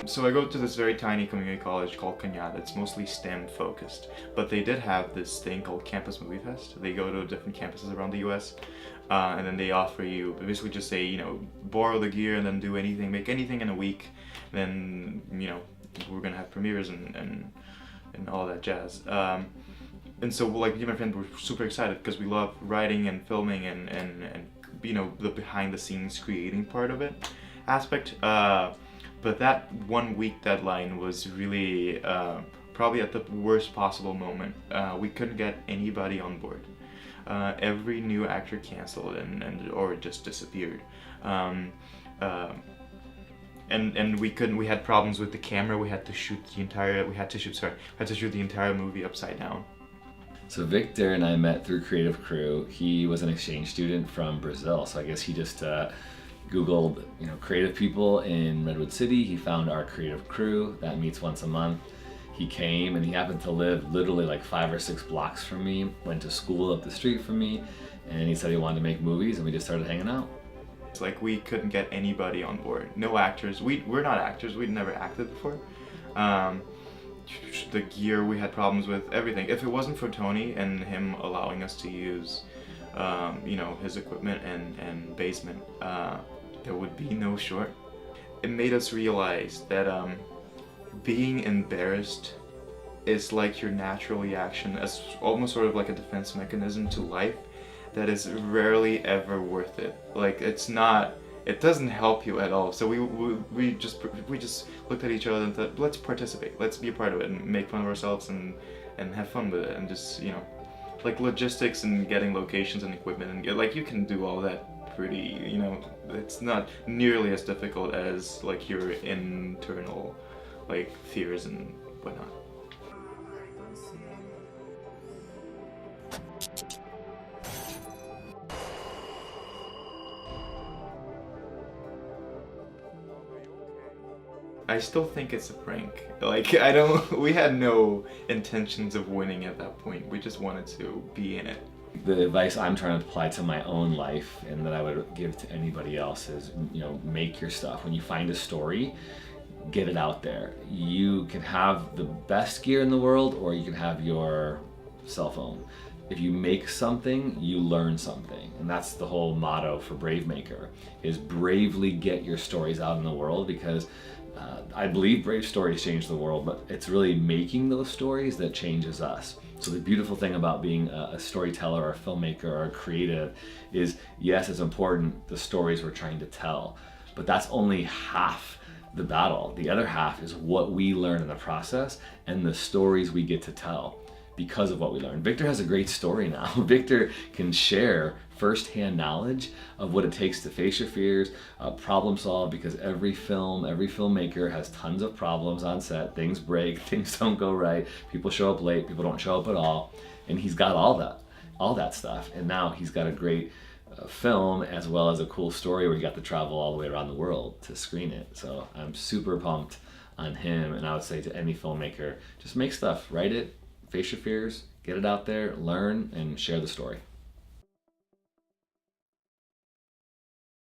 So I go to this very tiny community college called CANNES. It's mostly STEM focused, but they did have this thing called Campus Movie Fest. They go to different campuses around the US, and then they offer you, basically just say, borrow the gear and then do anything, make anything in a week. Then, we're gonna have premieres and all that jazz. And so, like, me and my friend were super excited because we love writing and filming and the behind the scenes creating part of it aspect. But that 1 week deadline was really probably at the worst possible moment. We couldn't get anybody on board. Every new actor canceled or just disappeared. And we had problems with the camera. We had to shoot the entire movie upside down. So Victor and I met through Creative Crew. He was an exchange student from Brazil, so I guess he just Googled, creative people in Redwood City. He found our Creative Crew that meets once a month. He came and he happened to live literally like 5 or 6 blocks from me, went to school up the street from me, and he said he wanted to make movies, and we just started hanging out. It's like we couldn't get anybody on board. No actors. We're not actors. We'd never acted before. The gear, we had problems with everything. If it wasn't for Tony and him allowing us to use, his equipment and basement, there would be no short. It made us realize that being embarrassed is like your natural reaction, as almost sort of like a defense mechanism to life that is rarely ever worth it. Like, it doesn't help you at all. So we just looked at each other and thought, let's participate, let's be a part of it and make fun of ourselves and have fun with it, and just, like logistics and getting locations and equipment, and you can do all that pretty, it's not nearly as difficult as like your internal like fears and whatnot. I still think it's a prank. Like, we had no intentions of winning at that point. We just wanted to be in it. The advice I'm trying to apply to my own life and that I would give to anybody else is, make your stuff. When you find a story, get it out there. You can have the best gear in the world, or you can have your cell phone. If you make something, you learn something. And that's the whole motto for Brave Maker, is bravely get your stories out in the world, because I believe brave stories change the world, but it's really making those stories that changes us. So the beautiful thing about being a storyteller or a filmmaker or a creative is, yes, it's important, the stories we're trying to tell, but that's only half the battle. The other half is what we learn in the process and the stories we get to tell because of what we learned. Victor has a great story now. Victor can share firsthand knowledge of what it takes to face your fears, problem solve, because every filmmaker has tons of problems on set. Things break, things don't go right, people show up late, people don't show up at all, and he's got all that stuff. And now he's got a great film as well as a cool story where he got to travel all the way around the world to screen it. So I'm super pumped on him, and I would say to any filmmaker, just make stuff, write it, face your fears, get it out there, learn, and share the story.